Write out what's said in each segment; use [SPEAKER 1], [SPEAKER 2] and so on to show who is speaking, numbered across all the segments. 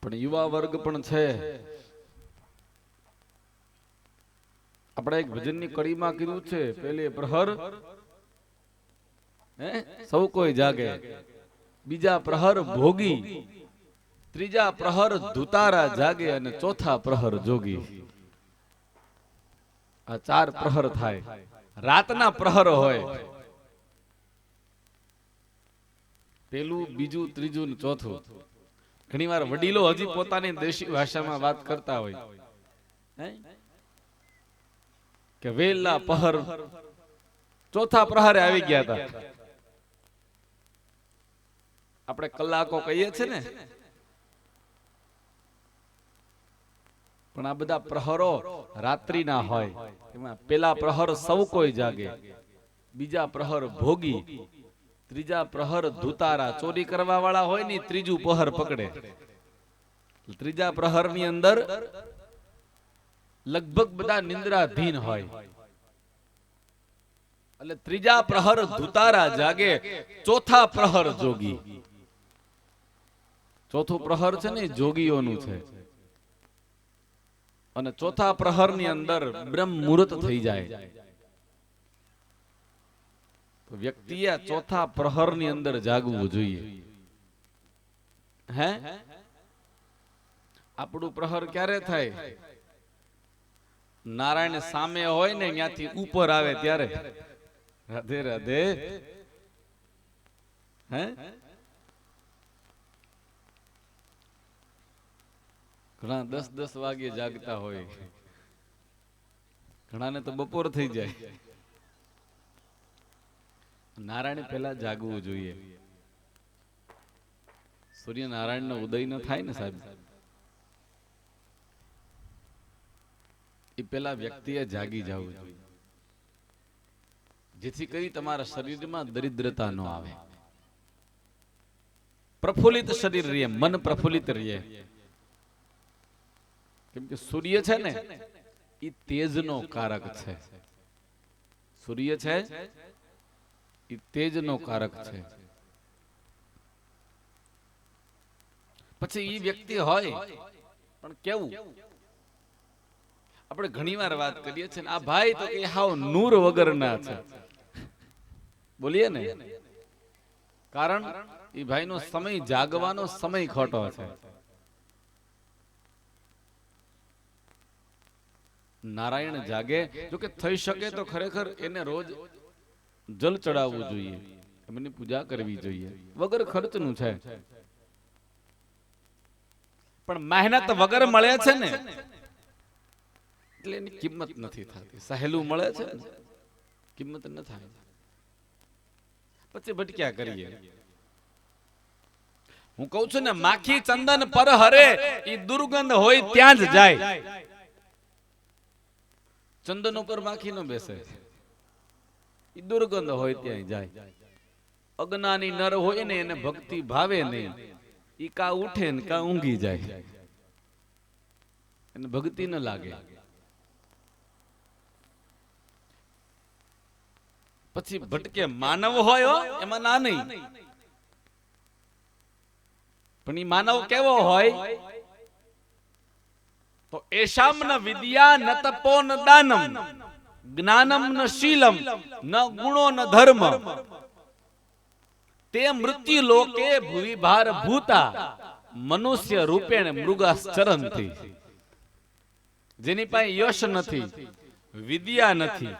[SPEAKER 1] પણ યુવા વર્ગ પણ છે. આપણે એક ભજનની કડીમાં કીધું છે, પેલે પ્રહર સૌ કોઈ જાગે, બીજા પ્રહર ભોગી, ત્રીજા પ્રહર ધુતારા જાગે અને ચોથા પ્રહર જોગી. આ 4 પ્રહર થાય. રાતના પ્રહર હોય, પેલું, બીજું, ત્રીજું ને ચોથું. ઘણી વાર વડીલો હજી પોતાની દેશી ભાષામાં વાત કરતા હોય કે વેલા પહર ચોથા પ્રહરે આવી ગયા હતા. આપણે કલાકો કહીએ છીએ ને, પણ આ બધા પ્રહરો રાત્રિના હોય. એમાં પેલા પ્રહર સૌ કોઈ જાગે, બીજા પ્રહર ભોગી, ત્રીજા પ્રહર ધુતારા, ચોરી કરવા વાળા હોય ને ત્રીજું પ્રહર પકડે. ત્રીજા પ્રહર ની અંદર લગભગ બધા નિંદ્રાધીન હોય. એટલે ત્રીજા પ્રહર ધુતારા જાગે, ચોથા પ્રહર જોગી. ચોથું પ્રહર છે ને જોગીઓનું છે. અને ચોથા પ્રહર ની અંદર બ્રહ્મ મુહૂર્ત થઈ જાય. તો વ્યક્તિએ ચોથા પ્રહર ની અંદર જાગવું જોઈએ. હે, આપણું પ્રહર ક્યારે થાય? નારાયણ સામે હોય ને ત્યાંથી ઉપર આવે ત્યારે. રાધે રાધે. હે, ઘણા 10-10 વાગે જાગતા હોય, ઘણાને તો બપોર થઈ જાય. નારાયણ પહેલા જાગવું જોઈએ. સૂર્યનારાયણ નો ઉદય ન થાય ને સાહેબ, એ પેલા વ્યક્તિએ જાગી જવું જોઈએ, જેથી કરી તમારા શરીરમાં દરિદ્રતા ન આવે, પ્રફુલ્લિત શરીર રહે, મન પ્રફુલ્લિત રહે. કેમ કે સૂર્ય છે ને એ તેજનો કારક છે. સૂર્ય છે એ તેજનો કારક છે. પછી એ વ્યક્તિ હોય પણ કેવું, આપણે ઘણી વાર વાત કરીએ છીએ આ ભાઈ તો કે હાવ નૂર વગરના છે, બોલીએ ને. કારણ એ ભાઈનો સમય જાગવાનો સમય ખોટો છે. નારાયણ જાગે, જો કે થઈ શકે તો ખરેખર એને રોજ જલ ચડાવવું જોઈએ, એમની પૂજા કરવી જોઈએ, વગર ખર્ચનું છે. પણ મહેનત વગર મળે છે ને એટલે એની કિંમત નથી થતી. સહેલું મળે છે ને કિંમત ન થાય, પછી ભટક્યા કરીએ. હું કઉ છું ને, માખી ચંદન પર હરે, ઈ દુર્ગંધ હોય ત્યાં જ જાય. ચંદન ઉપર માખી ન બેસે, ઈ દુર્ગંધ હોય ત્યાં જાય. અજ્ઞાની નર હોય ને એને ભક્તિ ભાવે નહીં, ઈ કા ઉઠે ને કા ઊંઘી જાય, એને ભક્તિ ન લાગે. પછી ભટકે. માનવ હોય એમાં ના નહીં, પણ ઈ માનવ કેવો હોય તો એશામ ન વિદ્યા ન તપો ન દાનમ જ્ઞાનમ ન શીલમ ન ગુણો ન ધર્મ તે મૃત્યુ લોકે ભુવિ ભાર ભૂતા મનુષ્ય રૂપેણ મૃગાશ્ચરંતી. જેની પાસે યશ નથી, વિદ્યા નથી,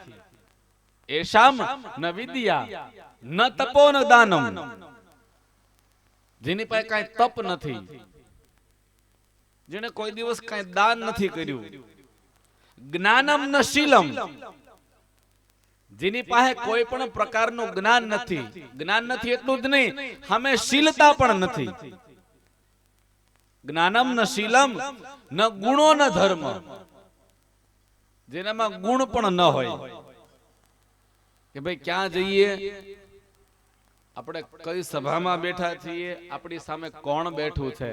[SPEAKER 1] એશામ ન વિદ્યા ન તપો ન દાનમ, જેની પાસે કઈ તપ નથી, જેને કોઈ દિવસ કઈ દાન નથી કર્યું, જ્ઞાનમ ન શીલમ, જેની પાસે કોઈ પણ પ્રકારનું જ્ઞાન નથી. જ્ઞાન નથી એટલું જ નહીં, સામે શીલતા પણ નથી. જ્ઞાનમ ન શીલમ ન ગુણો ન ધર્મ, જેનામાં ગુણ પણ ન હોય. કે ભાઈ ક્યાં જઈએ, આપણે કઈ સભામાં બેઠા છીએ, આપણી સામે કોણ બેઠું છે,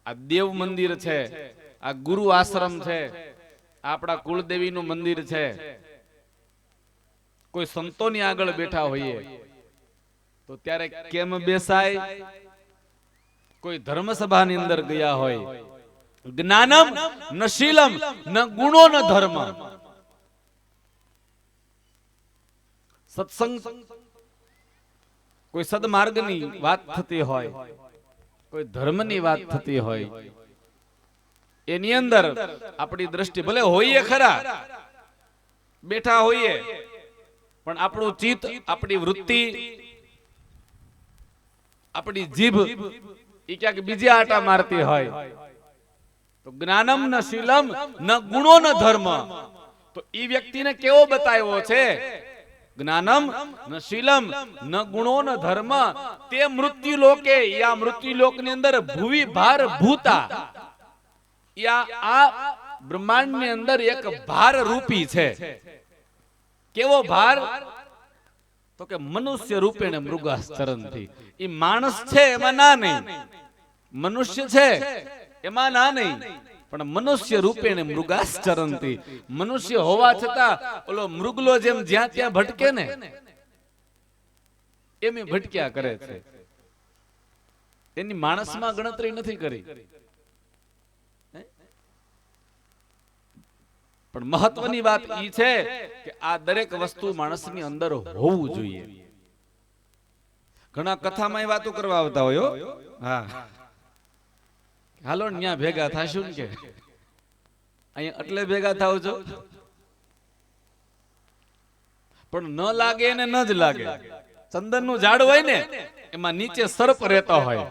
[SPEAKER 1] આ દેવ મંદિર છે, આ ગુરુ આશ્રમ છે, આપણા કુળદેવીનું મંદિર છે, કોઈ સંતોની આગળ બેઠા હોઈએ, તો ત્યારે કેમ બેસાય? કોઈ ધર્મ સભાની અંદર ગયા હોય, જ્ઞાનમ ન શીલમ ન ગુણો ન ધર્મ. સત્સંગ કોઈ સદમાર્ગની વાત થતી હોય, કોઈ ધર્મની વાત થતી હોય, એની અંદર આપણી દ્રષ્ટિ ભલે હોઈએ ખરા, બેઠા હોઈએ, પણ આપણું ચિત્ત, આપણી વૃત્તિ, આપણી જીભ એ ક્યાંક બીજી આટા મારતી હોય. તો જ્ઞાનમ ન શીલમ ન ગુણો ન ધર્મ. તો એ વ્યક્તિને કેવો બતાવ્યો છે? જ્ઞાનમ ન શીલમ ન ગુણો ન ધર્મ. તે મૃત્યુ લોકે, યા મૃત્યુ લોકની અંદર ભૂવિ ભાર ભૂતા, યા આ બ્રહ્માંડ ની અંદર એક ભાર રૂપી છે. કેવો ભાર? તો કે મનુષ્ય રૂપેણે મૃગાશ્ચરંતી. ઈ માણસ છે એમાં ના નહીં, મનુષ્ય છે એમાં ના નહીં, પણ મનુષ્ય રૂપેણે મૃગાશ્ચરંતી. મનુષ્ય હોવા છતાં ઓલો મૃગલો જેમ જ્યાં ત્યાં ભટકે ને, એમ ભટક્યા કરે છે. એની માણસમાં ગણતરી નથી કરી. પણ મહત્વની વાત ઈ છે કે આ દરેક વસ્તુ માણસની અંદર હોવું જોઈએ. ઘણા કથામાં વાતો કરવા આવતા હોય. હા, હાલો ન્યા ભેગા થાશું ને કે અહીંયા એટલે ભેગા થાવ છો. પણ ન લાગે ને ન જ લાગે. ચંદનનું ઝાડ હોય ને, એમાં નીચે સર્પ રહેતો હોય.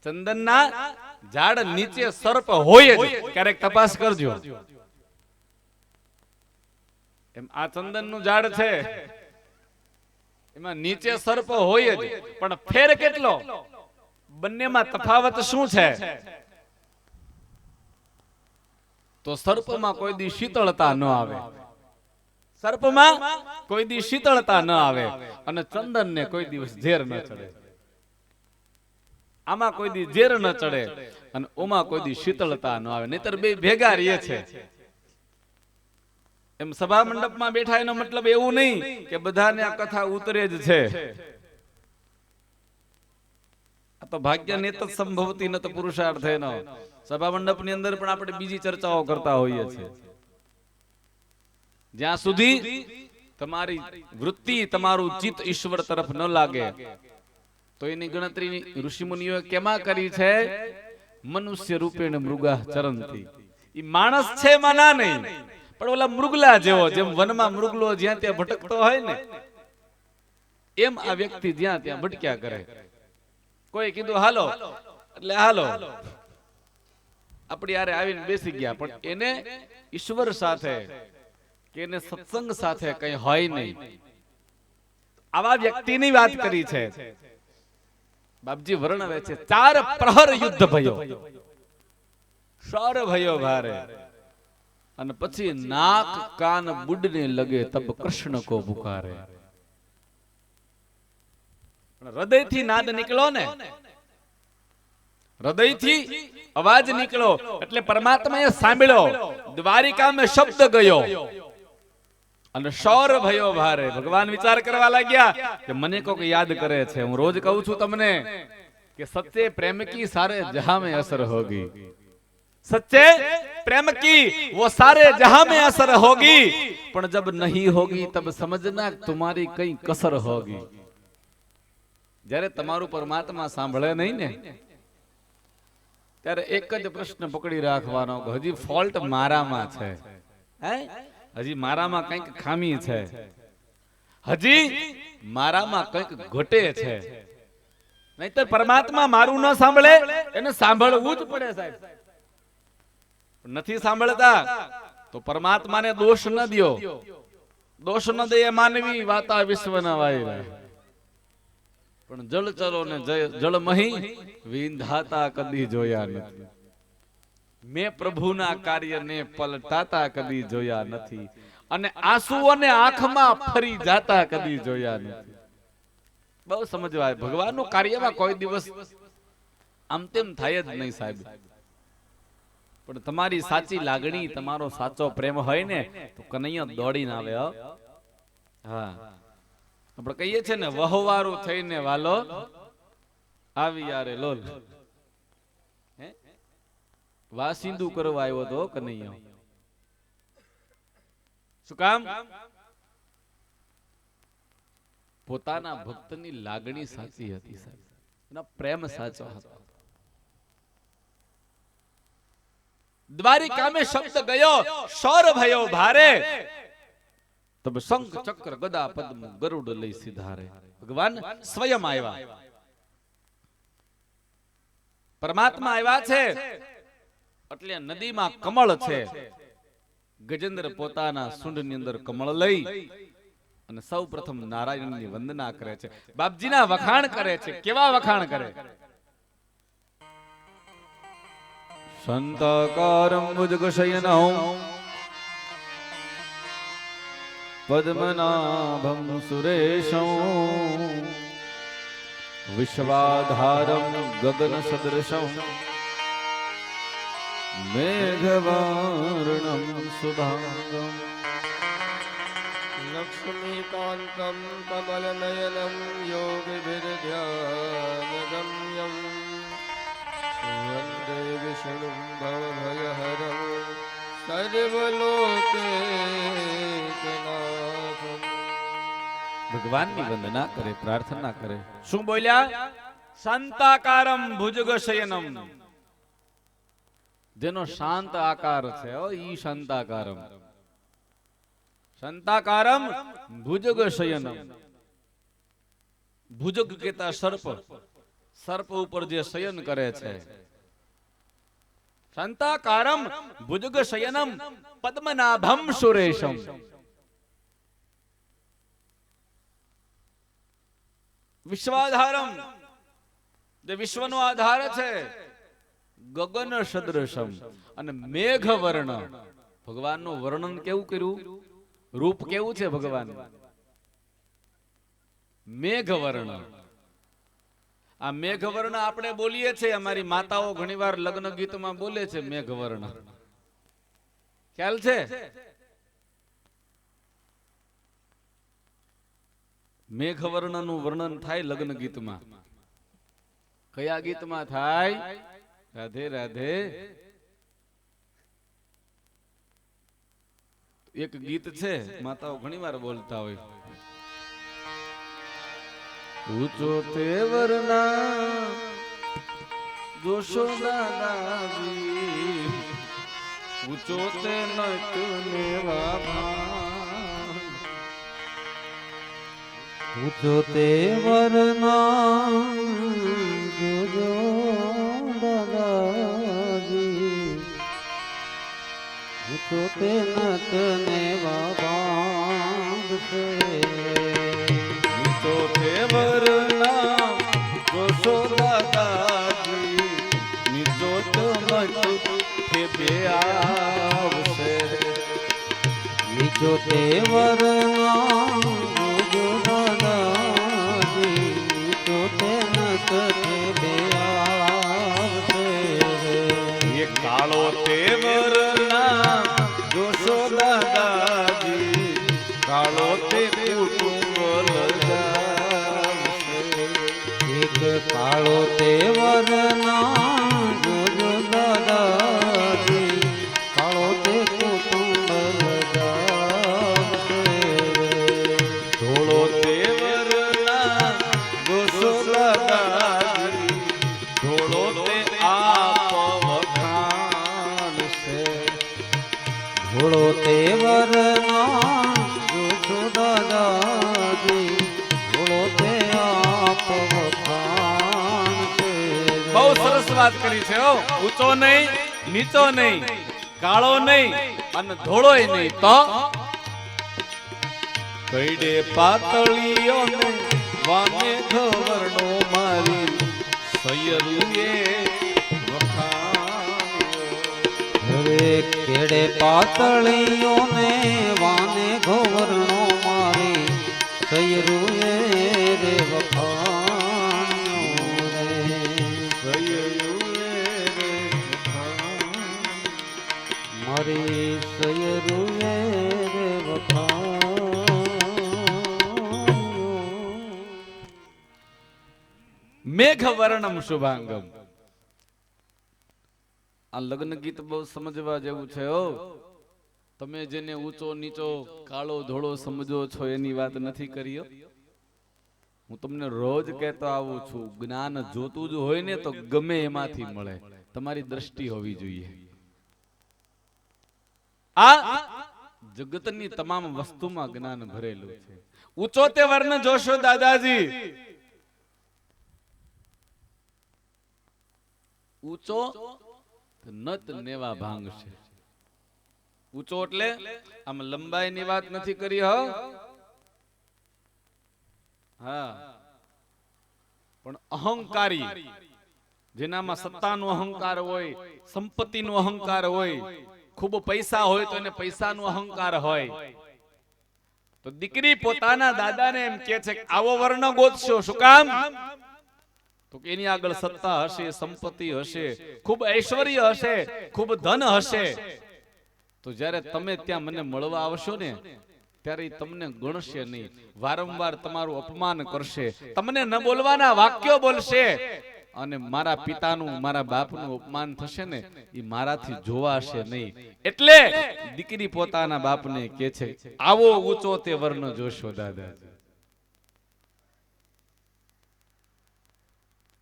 [SPEAKER 1] ચંદનના ઝાડ નીચે સર્પ હોય જ. ક્યારેક તપાસ કરજો. એમ આ ચંદનનું ઝાડ છે, એમાં નીચે સર્પ હોય જ, પણ ફેર કેટલો? બંનેમાં તફાવત શું છે? તો સર્પમાં કોઈ દી શીતળતા ન આવે, સર્પમાં કોઈ દી શીતળતા ન આવે, અને ચંદનને કોઈ દિવસ ઝેર ન ચડે. આમાં કોઈ દી ઝેર ન ચડે અને ઓમાં કોઈ દી શીતળતા ન આવે, નહીતર બે ભેગા રહે છે. એમ સભા મંડપમાં બેઠા એનો મતલબ એવું નહીં કે બધાને આ કથા ઉતરે જ છે. આ તો ભાગ્ય નેત સંભવતી ન તો પુરુષાર્થ એનો. સભા મંડપની અંદર પણ આપણે બીજી ચર્ચાઓ કરતા હોઈએ છીએ. જ્યાં સુધી તમારી વૃત્તિ, તમારું ચિત્ત ઈશ્વર તરફ ન લાગે, તો એની ગણતરી ઋષિ મુનિઓએ કેમાં કરી છે? મનુષ્ય રૂપેણ મૃગા ચરંતી. ઈ માણસ છે માના નહીં, પણ ઓલા મૃગલા જેવો, જેમ વનમાં મૃગલો જ્યાં ત્યાં ભટકતો હોય ને, એમ આ વ્યક્તિ જ્યાં ત્યાં ભટક્યા કરે. કોઈ કીધું હાલો એટલે હાલો, આપણી હારે આવીને બેસી ગયા, પણ એને ઈશ્વર સાથે કે એને સત્સંગ સાથે કઈ હોય નહીં. આવા વ્યક્તિની વાત કરી છે. બાપજી વર્ણવે છે, 4 પ્રહર યુદ્ધ ભયો, શર ભયો ભારે, અને પછી નાક કાન બુડને લગે તબ કૃષ્ણ કો પુકારે. હૃદયથી નાદ નીકળો ને, હૃદયથી અવાજ નીકળો એટલે પરમાત્માએ સાંભળ્યો. દ્વારિકામાં શબ્દ ગયો અને શૌર ભયો ભારે. ભગવાન વિચાર કરવા લાગ્યા કે મને કોક યાદ કરે છે. હું રોજ કહું છું તમને કે સચ્ચે પ્રેમ કી સારે જહાં में असर होगी, सच्चे प्रेम की वो सारे जहां में असर होगी, पर जब नहीं होगी तब समझना तुम्हारी कई कसर होगी. જ્યારે તમારું પરમાત્મા સાંભળે નહીં ને, ત્યારે એક જ પ્રશ્ન પકડી રાખવાનો, હજી ફોલ્ટ મારામાં છે, હજી મારામાં કંઈક ખામી છે, હજી મારામાં કંઈક ઘટે છે. નહીતર પરમાત્મા મારું ન સાંભળે, એને સાંભળવું જ પડે સાહેબ. નથી સાંભળતા તો પરમાત્માને દોષ ન દ્યો. દોષ ન દે માનવી વાતા વિશ્વના વાયરા. પણ જળ ચલો ને જળ મહી વિંધાતા કદી જોયા નથી. મેં પ્રભુના કાર્યને પલટાતા કદી જોયા નથી, અને આંસુઓને આંખમાં ફરી જાતા કદી જોયા નથી. બહુ સમજવાય, ભગવાનનું કાર્યમાં કોઈ દિવસ આમ તેમ થાય જ નહીં સાહેબ. પણ તમારી સાચી લાગણી, તમારો સાચો પ્રેમ હોય ને, તો કનૈયા દોડીને આવે. હા, આપણે કહીએ છીએ ને વહવારું થઈને વાલો આવી યારે લોલ. વાસિંદુ કરવા આવ્યો તો કનૈયો. શું કામ? પોતાના ભક્તની લાગણી સાચી હતી સાહેબ, એનો પ્રેમ સાચો હતો. દ્વારિકામાં શબ્દ ગયો શૌર ભયો ભારે, તબ શંખ ચક્ર ગદા પદ્મ ગરુડ લઈ સિધારે. ભગવાન સ્વયં આવ્યા, પરમાત્મા આવ્યા છે એટલે નદીમાં કમળ છે. ગજેન્દ્ર પોતાના સૂંઢની અંદર કમળ લઈ અને સૌ પ્રથમ નારાયણની વંદના કરે છે. બાપજીના વખાણ કરે છે. કેવા વખાણ કરે? શાંતાકારં ભુજગશયનં પદ્મનાભં સુરેશં વિશ્વાધારં ગગન સદૃશં મેઘવાર્ણં શુભાંગં
[SPEAKER 2] લક્ષ્મીકાન્तं કમલનયनं યોગિभिर्ध्यानगम्यं વંદે વિષ્ણું ભવભયહરં સર્વલોકૈકનાથં.
[SPEAKER 1] ભગવાનની વંદના કરે, પ્રાર્થના કરે. શું બોલ્યા? શાંતાકારમ ભુજગશયનમ, જેનો શાંત આકાર છે ઈ શાંતાકારમ. શાંતાકારમ ભુજગશયનમ. ભુજગ કેતા સર્પ, સર્પ ઉપર જે શયન કરે છે. શાંતાકારમ ભુજગશયનમ પદ્મનાભમ સુરેશમ. વિશ્વાધારમ, જે વિશ્વનો આધાર છે. ગગન સદૃશમ, અને મેઘ વર્ણ. ભગવાનનું વર્ણન કેવું કર્યું? રૂપ કેવું છે ભગવાન? મેઘ વર્ણ. આ મેઘ વર્ણ આપણે બોલીએ છીએ, અમારી માતાઓ ઘણીવાર લગ્ન ગીતમાં બોલે છે મેઘ વર્ણ. ખ્યાલ છે? મેઘ વર્ણનું વર્ણન થાય લગ્ન ગીતમાં. કયા ગીતમાં થાય? રાધે રાધે. એક ગીત છે, માતાઓ ઘણીવાર બોલતા હોય. ઊંચો તે વરના જોશો દાદાજી, ઊંચો તે નટને વાભા.
[SPEAKER 3] ઊંચો તે વરના જોજો દાદાજી, ઊંચો તે નટને વાભા.
[SPEAKER 1] ઊંચો તે વરના જોશો દાદાજી, નીચો તો નટ કે બે આવશે.
[SPEAKER 3] નીચો તે વરના જોજો દાદાજી, નીચો તે નટ બે આવશે.
[SPEAKER 1] એ કાળો તે વરના જોશો દાદાજી, કાળો તે કુટુંબ લજાવશે.
[SPEAKER 3] એક કાળો તે વરના જોજો દાદાજી, કાળો તે કુટુંબ લજાવશે.
[SPEAKER 1] ધોળો તે વરના જોશો દાદાજી, ધોળો તે આપ વખાણશે.
[SPEAKER 3] ધોળો તે વરના જોજો દાદાજી, ધોળો તે આપ વખાણશે.
[SPEAKER 1] બહુ સરસ વાત કરી છે હો. ઊંચો નહીં, નીચો નહીં, કાળો નહીં અને ધોળોય નહીં, તો કઈડે પાતળીઓ ને વામે ઘવરનો મારી સૈયરુએ વખાણ્યો.
[SPEAKER 3] હવે કેડે પાતળીઓ ને વાને ઘોવરણો મારી સૈરુએ રે વખાણ્યો રે.
[SPEAKER 1] સૈયરુએ રે વખાણ્યો.
[SPEAKER 3] મારી સૈરુએ રે વખાણ્યો.
[SPEAKER 1] મેઘ વર્ણમ શુભાંગમ. આ લગ્ન ગીત બહુ સમજવા જેવું છે. હો, તમે જેને ઊંચો નીચો કાળો ધોળો સમજો છો એની વાત નથી કરી. હું તમને રોજ કહેતો આવું છું, જ્ઞાન જોતું જ હોય ને તો ગમે એમાંથી મળે, તમારી દ્રષ્ટિ હોવી જોઈએ. આ જગતની તમામ વસ્તુમાં જ્ઞાન ભરેલું છે. ઊંચો તે વર્ણ જોશો દાદાજી, ઊંચો નત નેવા ભાંગશે. ઊંચો એટલે આમ લંબાઈની વાત નથી કરી. હા, પણ અહંકારી, જેનામાં સત્તાનો અહંકાર હોય, સંપત્તિનો અહંકાર હોય, ખૂબ પૈસા હોય તો એને પૈસાનો અહંકાર હોય, તો દીકરી પોતાના દાદાને એમ કહે છે કે આવો વર્ણ ગોતશો. શું કામ? તો કે એની આગળ સત્તા હશે, સંપત્તિ હશે, ખૂબ ઐશ્વર્ય હશે, ખૂબ ધન હશે. તો જ્યારે તમે ત્યાં મને મળવા આવશો ને ત્યારે તમને ગણશે નહીં, વારંવાર તમારું અપમાન કરશે, તમને ન બોલવાના વાક્યો બોલશે, અને મારા પિતાનું, મારા બાપનું અપમાન થશે ને એ મારાથી જોવાશે નહીં. એટલે દીકરી પોતાના બાપને કહે છે આવો ઊંચો તે વર્ણ જોશો દાદા.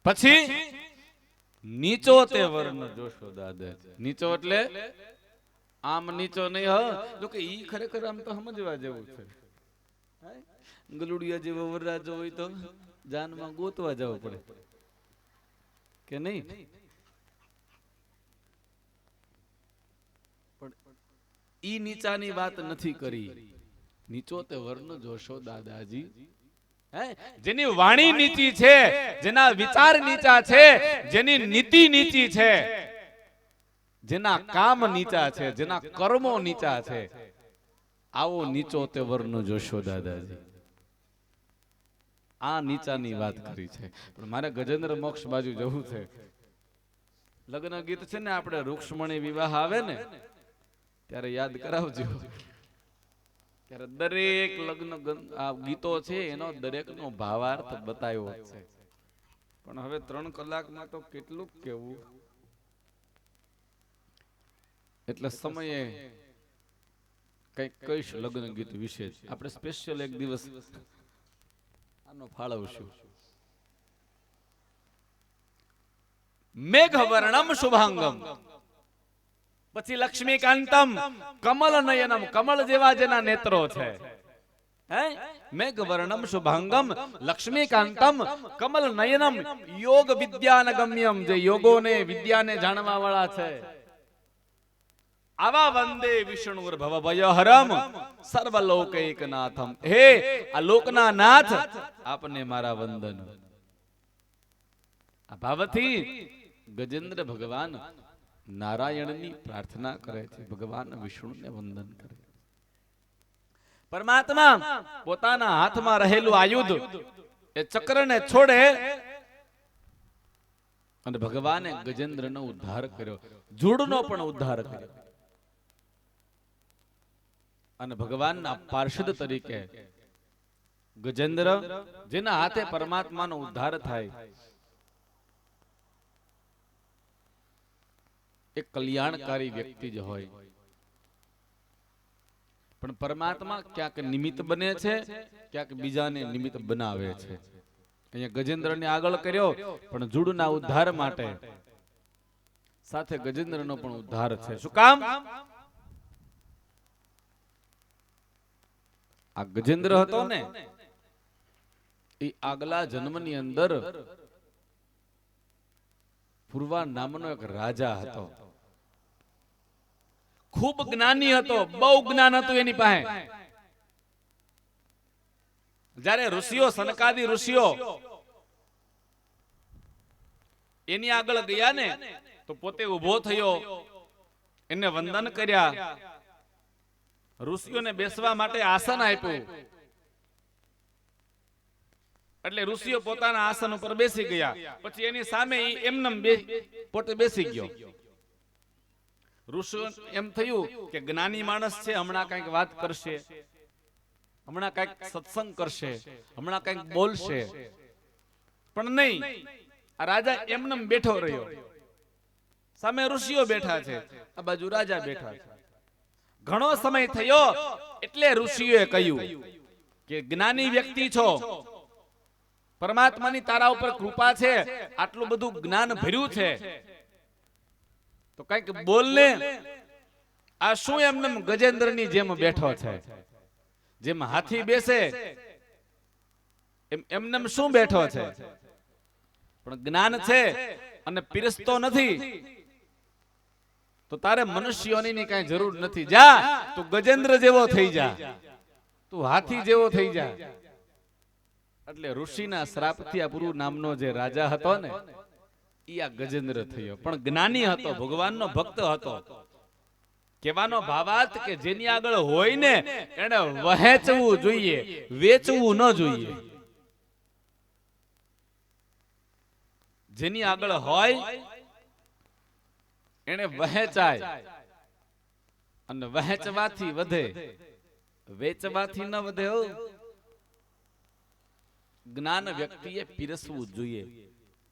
[SPEAKER 1] પછી નીચો તે વર્ણ જોશો દાદા. નીચો એટલે આમ નીચો નહીં. જો કે ઈ ખરેખર આમ તો સમજવા જેવું છે. ગલુડિયા જેવો વરરાજો હોય તો જાનમાં ગોતવા જવું પડે કે નહીં? પણ ઈ નીચાની વાત નથી કરી. નીચો તે વર્ણ જોશો દાદાજી, જેની વાણી નીચી છે, જેના વિચાર નીચા છે, જેની નીતિ નીચી છે, જેના કામ નીચા છે, જેના કર્મો નીચા છે, આવો નીચો તે વર્ણ જોશો દાદાજી. આ નીચાની વાત કરી છે. પણ મારે ગજેન્દ્ર મોક્ષ બાજુ જવું છે. લગ્ન ગીત છે ને, આપણે રૂક્ષ્મણી વિવાહ આવે ને ત્યારે યાદ કરાવજો. ત્યારે દરેક લગ્ન આ ગીતો છે એનો દરેકનો ભાવાર્થ બતાવ્યો છે. પણ હવે 3 કલાકમાં તો કેટલું કેવું, એટલે સમયે કઈક કઈશ લગ્ન ગીત વિશે આપણે સ્પેશિયલ એક દિવસ આનો ફાળવશું. મેઘ વર્ણમ શુભાંગમ, પછી લક્ષ્મીકાંતમ કમલ નયનમ, કમળ જેવા જેના નેત્રો છે. મેઘ વર્ણમ શુભાંગમ લક્ષ્મીકાંતમ કમલ નયનમ યોગ વિદ્યાનગમ્યમ, જે યોગોને વિદ્યાને જાણવા વાળા છે. આવા વંદે વિષ્ણુર ભવ ભયહરમ સર્વલોકૈકનાથમ. હે આ લોકના નાથ, આપને મારા વંદન. આ ભાવથી ગજેન્દ્ર ભગવાન નારાયણની પ્રાર્થના કરે છે, ભગવાન વિષ્ણુને વંદન કરે. પરમાત્મા પોતાના હાથમાં રહેલું આયુધ એ ચક્રને છોડે અને ભગવાને ગજેન્દ્રનો ઉદ્ધાર કર્યો, જૂડનો પણ ઉદ્ધાર કર્યો. અને ભગવાનના પાર્ષદ તરીકે ગજેન્દ્ર, જેના હાથે પરમાત્માનો ઉદ્ધાર થાય, એક કલ્યાણકારી વ્યક્તિ જ હોય. પણ પરમાત્મા ક્યાંક નિમિત્ત બને છે, ક્યાંક બીજાને નિમિત્ત બનાવે છે. અહીંયા ગજેન્દ્રને આગળ કર્યો પણ જુડના ઉદ્ધાર માટે, સાથે ગજેન્દ્રનો પણ ઉદ્ધાર છે. શું કામ? આ ગજેન્દ્ર હતો ને એ આગલા જન્મની અંદર પૂર્વા નામનો એક રાજા હતો. ખૂબ જ્ઞાની હતો, બહુ જ્ઞાન હતું એની પાસે. જ્યારે ઋષિઓ, સનકાદી ઋષિઓ એની આગળ ગયા ને તો પોતે ઉભો થયો, એને વંદન કર્યા, ઋષિઓને બેસવા માટે આસન આપ્યું. એટલે ઋષિઓ પોતાના આસન ઉપર બેસી ગયા. પછી એની સામે એમનેમ પોતે બેસી ગયો. ઋષિઓ એમ થયું કે જ્ઞાની માણસ છે, હમણાં કઈક વાત કરશે, હમણાં કઈક સત્સંગ કરશે, હમણાં કઈક બોલશે. પણ નહીં, આ રાજા એમનેમ બેઠો રહ્યો. સામે ઋષિઓ બેઠા છે, આ બાજુ રાજા બેઠા છે. ઘણો સમય થયો એટલે ઋષિઓએ કહ્યું કે જ્ઞાની વ્યક્તિ છો, પરમાત્માની તારા ઉપર કૃપા છે, આટલું બધું જ્ઞાન ભર્યું છે, તો કઈક બોલ ને. આ શું એમનેમ ગજેન્દ્રની જેમ બેઠો છે, જેમ હાથી બેસે એમનેમ શું બેઠો છે? પણ જ્ઞાન છે અને પીરસતો નથી, તો તારે મનુષ્યોની કઈ જરૂર નથી. જા, તું ગજેન્દ્ર જેવો થઈ જા, તું હાથી જેવો થઈ જા. એટલે ઋષિના શ્રાપથી આ પુરુ નામનો જે રાજા હતો ને, ઈ આ ગજેન્દ્ર થયો. પણ જ્ઞાની હતો, ભગવાનનો ભક્ત હતો. કહેવાનો ભાવાર્થ કે જેની આગળ હોય ને એને વહેંચવું જોઈએ, વેચવું ન જોઈએ. જેની આગળ હોય એને વહેંચાય, અને વહેંચવાથી વધે, વેચવાથી ન વધે. જ્ઞાન વ્યક્તિએ પીરસવું જોઈએ.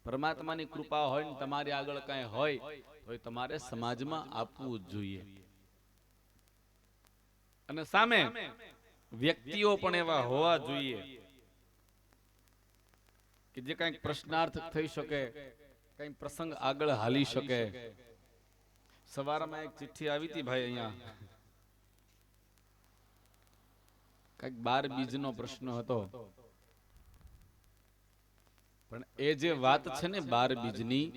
[SPEAKER 1] પરમાત્માની કૃપા હોય ને તમારી આગળ કઈ હોય તો તમારે સમાજમાં આપવું જ જોઈએ. અને સામે વ્યક્તિઓ પણ એવા હોવા જોઈએ કે જે કંઈક પ્રશ્નાર્થ થઈ શકે, કંઈક પ્રસંગ આગળ હાલી શકે. સવારમાં એક ચિઠ્ઠી આવી હતી ભાઈ, અહીંયા કંઈક 12 બીજનો પ્રશ્ન હતો. પણ એ જે વાત છે ને 12 બીજની,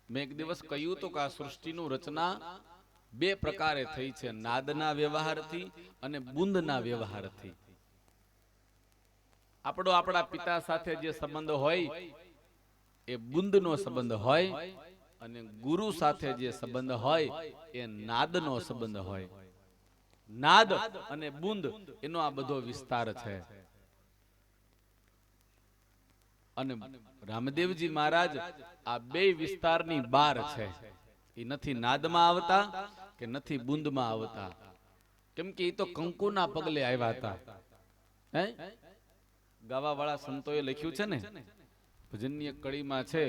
[SPEAKER 1] મેં એક દિવસ કહ્યું તો કે આ સૃષ્ટિનું રચના 2 પ્રકારે થઈ છે, નાદના વ્યવહારથી અને બુંદના વ્યવહારથી. આપણો આપણા પિતા સાથે જે સંબંધ હોય એ બુંદનો સંબંધ હોય, અને ગુરુ સાથે જે સંબંધ હોય એ નાદનો સંબંધ હોય. નાદ અને બુંદ એનો આ બધો વિસ્તાર છે. અને રામદેવજી મહારાજ આ 2 વિસ્તારની બહાર છે. એ નથી નાદમાં આવતા કે નથી બુંદમાં આવતા, કેમ કે એ તો કંકુના પગલે આવ્યા હતા. હે, ગાવાવાળા સંતોએ લખ્યું છે ને, ભજનની એક કડીમાં છે,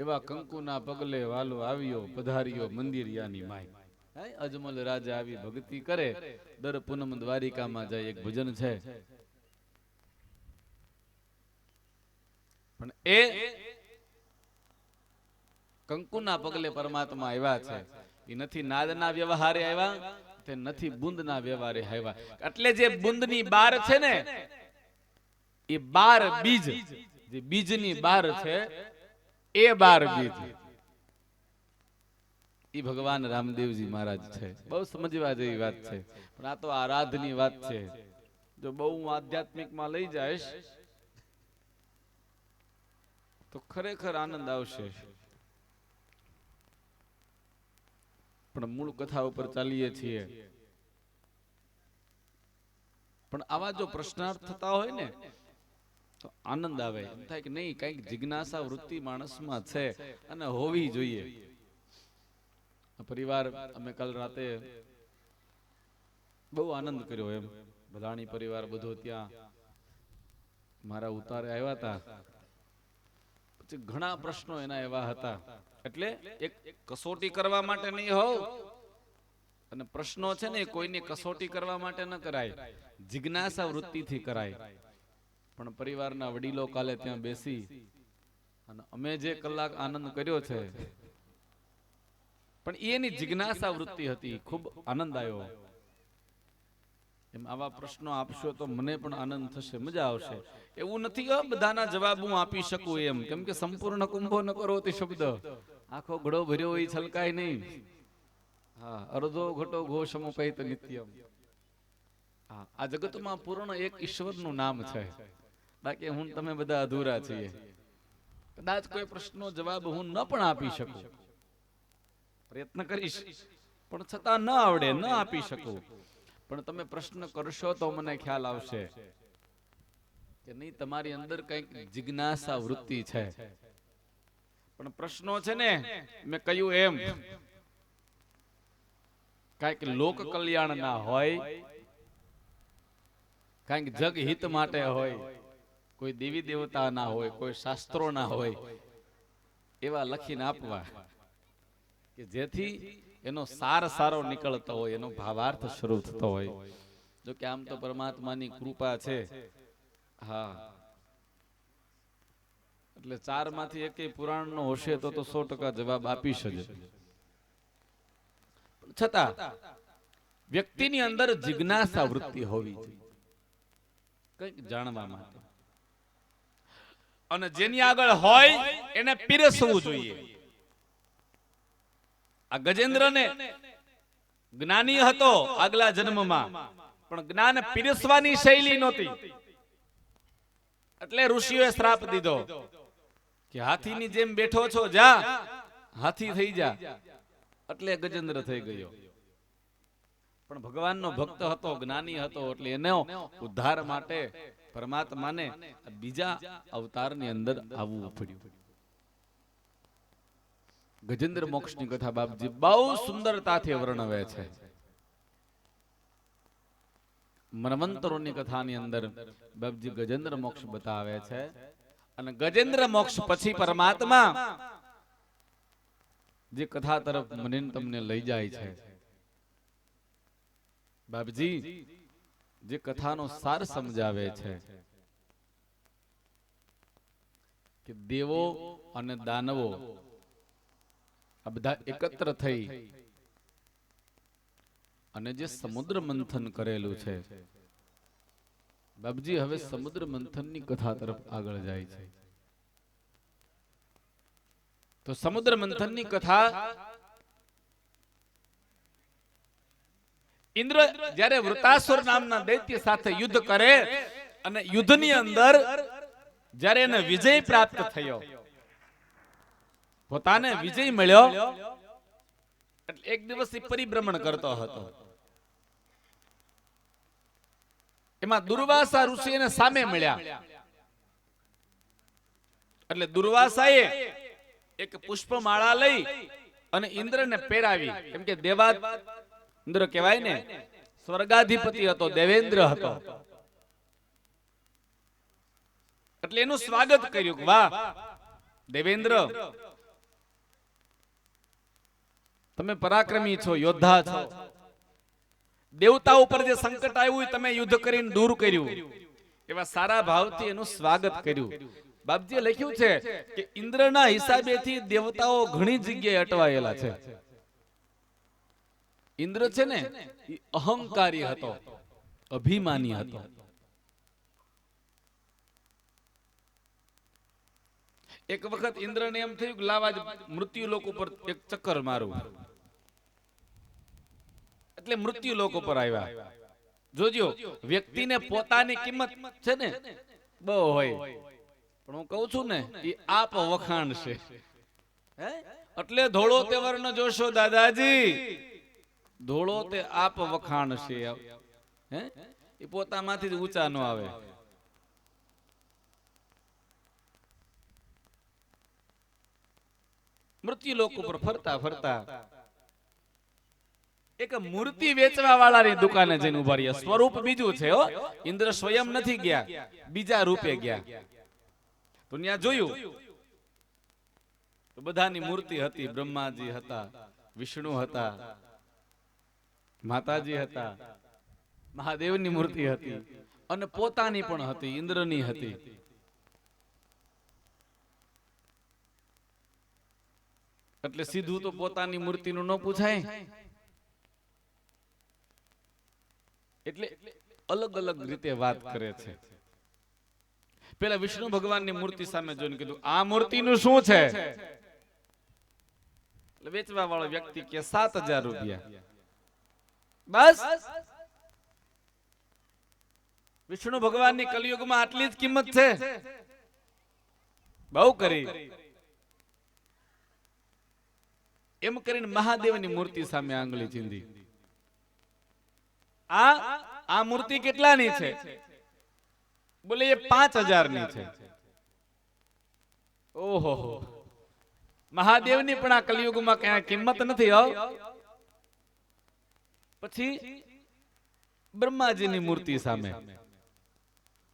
[SPEAKER 1] એવા કંકુના પગલે વાલો આવ્યો, પધાર્યો મંદિરિયાની માય. અજમલ રાજા આવી ભક્તિ કરે, દર પૂનમ દ્વારિકામાં જાય, એક ભજન છે. પણ એ કંકુના પગલે પરમાત્મા આવ્યા છે. એ નથી નાદના વ્યવહારે આવ્યા, તે નથી બુંદના વ્યવહારે આવ્યા. એટલે જે બુંદની બાર છે ને, એ 12 બીજ, જે બીજની બાર છે એ 12 બીજ, એ ભગવાન રામદેવજી મહારાજ છે. બહુ સમજવા જેવી વાત છે. પણ આ તો આરાધની વાત છે. જો બહુ આધ્યાત્મિકમાં લઈ જાયશ તો ખરેખર આનંદ આવશે. પણ મૂળ કથા ઉપર ચાલીએ છીએ. પણ આવા જો પ્રશ્નાર્થ થતા હોય ને તો આનંદ આવે. એમ થાય કે નહીં, કઈક જિજ્ઞાસા વૃત્તિ માણસમાં છે અને હોવી જોઈએ. પરિવાર અમે કાલ રાતે બહુ આનંદ કર્યો. એમ ભલાણી પરિવાર બધો ત્યાં મારા ઉતારે આવ્યા હતા. પછી ઘણા પ્રશ્નો એના એવા હતા. એટલે એક કસોટી કરવા માટે નહીં હોવ, અને પ્રશ્નો છે ને કોઈની કસોટી કરવા માટે ન કરાય, જિજ્ઞાસા વૃત્તિથી કરાય. પણ પરિવારના વડીલો કાલે ત્યાં બેસી અને અમે જે કલાક આનંદ કર્યો છે, પણ એની જિજ્ઞાસા વૃત્તિ હતી, ખૂબ આનંદ આવ્યો. એમ આવા પ્રશ્નો આપશો તો મને પણ આનંદ થશે, મજા આવશે. એવું નથી કે બધાના જવાબ હું આપી શકું એમ, કેમ કે સંપૂર્ણ કુંભો ન કરો તે શબ્દ, આખો ઘડો ભર્યો એ છલકાય નહીં. હા, અર્ધો ઘટો ઘોષમુપૈત નિત્યમ. હા, આ જગતમાં પૂર્ણ એક ઈશ્વરનું નામ છે, બાકી હું તમે બધા અધૂરા છીએ. કદાચ કોઈ પ્રશ્નનો જવાબ હું ન પણ આપી શકું, પ્રયત્ન કરીશ, પણ છતાં ન આવડે, ન આપી શકું. પણ તમે પ્રશ્ન કરશો તો મને ખ્યાલ આવશે કે નહીં, તમારી અંદર કંઈક જિજ્ઞાસા વૃત્તિ છે. પણ પ્રશ્નો છે ને, મેં કહ્યું એમ, કંઈક લોક કલ્યાણ ના હોય, કંઈક જગ હિત માટે હોય, કોઈ દેવી દેવતા ના હોય, કોઈ શાસ્ત્રો ના હોય, એવા લખીને આપવા કે જેથી એનો સાર સારો નીકળતો હોય, એનો ભાવાર્થ શરૂ થતો હોય. જો કે આમ તો પરમાત્માની કૃપા છે. હા, એટલે 4 માંથી એકેય પુરાણ નો હશે તો 100% જવાબ આપી શકે. છતાં વ્યક્તિની અંદર જિજ્ઞાસા વૃત્તિ હોવી જોઈએ, કંઈક જાણવા માટે. અને જેની આગળ હોય એને પીરસવું જોઈએ. આ ગજેન્દ્રને જ્ઞાની હતો આગલા જન્મમાં, પણ જ્ઞાન પીરસવાની શૈલી નહોતી. એટલે ઋષિઓએ શ્રાપ દીધો કે હાથીની જેમ બેઠો છો, જા હાથી થઈ જા. એટલે ગજેન્દ્ર થઈ ગયો. પણ ભગવાનનો ભક્ત હતો, જ્ઞાની હતો, એટલે એનો ઉદ્ધાર માટે પરમાત્માને બીજા અવતારની અંદર આવવું પડ્યું. ગજેન્દ્ર મોક્ષની કથા બાપજી બહુ સુંદરતાથી વર્ણવે છે. મન્વંતરોની કથાની અંદર બાપજી ગજેન્દ્ર મોક્ષ બતાવે છે. અને ગજેન્દ્ર મોક્ષ પછી પરમાત્મા જે કથા તરફ મને તમને લઈ જાય છે, બાપજી જે કથાનો સાર સમજાવે છે કે દેવો અને દાનવો આ બધા એકત્ર થઈ અને જે સમુદ્ર મંથન કરેલું છે, બાપજી હવે સમુદ્ર મંથનની કથા તરફ આગળ જાય છે. તો સમુદ્ર મંથનની કથા ઇન્દ્ર જ્યારે વૃતાસુર નામના દૈત્ય સાથે યુદ્ધ કરે અને યુદ્ધની અંદર જ્યારે એને વિજય પ્રાપ્ત થયો, પોતાને વિજય મળ્યો, એટલે એક દિવસ પરિભ્રમણ કરતો હતો. એમાં દુર્વાસા ઋષિ એને સામે મળ્યા. એટલે દુર્વાસાએ એક પુષ્પમાળા લઈ અને ઇન્દ્રને પહેરાવી. કેમ કે દેવા ઇન્દ્ર કહેવાય ને, સ્વર્ગાધિપતિ હતો, દેવેન્દ્ર હતો. એટલે એનું સ્વાગત કર્યું કે વાહ દેવેન્દ્ર, તમે પરાક્રમી છો, યોદ્ધા છો. દેવતા ઉપર જે સંકટ આવ્યું તમે યુદ્ધ કરીને દૂર કર્યું. એવા સારા ભાવથી એનું સ્વાગત કર્યું. બાપજીએ લખ્યું છે કે ઇન્દ્રના હિસાબેથી દેવતાઓ ઘણી જગ્યાએ અટવાયેલા છે. ઇન્દ્ર છે ને એ અહંકારી હતો, અભિમાની હતો. એક વખત ઇન્દ્રને એમ થયું કે લાવા મૃત્યુ લોક ઉપર એક ચક્કર મારું. એટલે મૃત્યુ લોક ઉપર આવ્યા. જોજો વ્યક્તિને પોતાની કિંમત છે ને બહુ હોય, પણ હું કહું છું ને એ આપ વખાણ છે. એટલે ધોળો તે વર્ણ જોશો દાદાજી, ધોળો તે આપ વખાણ છે. એ પોતામાંથી જ ઊંચા ન આવે. મૃત્યુ લોક ઉપર ફરતા ફરતા એક મૂર્તિ વેચવા વાળાની દુકાને જઈને ઉભા રહ્યા. સ્વરૂપ બીજું છે હો, ઇન્દ્ર સ્વયં નથી ગયા, બીજા રૂપે ગયા. તો ત્યાં જોયું તો બધાની મૂર્તિ હતી. બ્રહ્માજી હતા, વિષ્ણુ હતા, માતાજી હતા, મહાદેવની મૂર્તિ હતી અને પોતાની પણ હતી, ઇન્દ્રની હતી. એટલે સીધું તો પોતાની મૂર્તિનું ન પૂછાય. એટલે અલગ અલગ રીતે વાત કરે છે. પેલા વિષ્ણુ ભગવાનની મૂર્તિ સામે જોઈને કીધું આ મૂર્તિનું શું છે? એટલે વેચવા વાળો વ્યક્તિ કે 7000 રૂપિયા. બસ વિષ્ણુ ભગવાનની કલિયુગમાં આટલી જ કિંમત છે? બહુ કરી. એમ કરીને મહાદેવની મૂર્તિ સામે આંગળી ચીંધી. આ મૂર્તિ કેટલાની છે? બોલે એ 5000 ની છે. ઓહો, મહાદેવની પણ આ કલિયુગમાં કઈ કિંમત નથી. પછી બ્રહ્માજીની મૂર્તિ સામે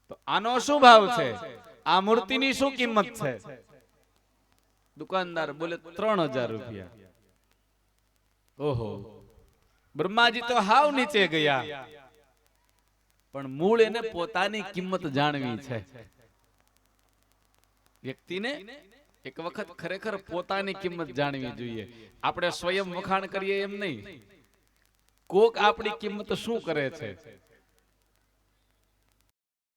[SPEAKER 1] તો આનો શું ભાવ છે? આ મૂર્તિની શું કિંમત છે? દુકાનદાર બોલે 3000 રૂપિયા. ઓહો, બ્રહ્માજી તો હાવ નીચે ગયા, પણ મૂળ એને પોતાની કિંમત જાણવી છે. વ્યક્તિને એક વખત ખરેખર પોતાની કિંમત જાણવી જોઈએ. આપણે સ્વયં વખાણ કરીએ એમ નહીં, કોક આપણી કિંમત શું કરે છે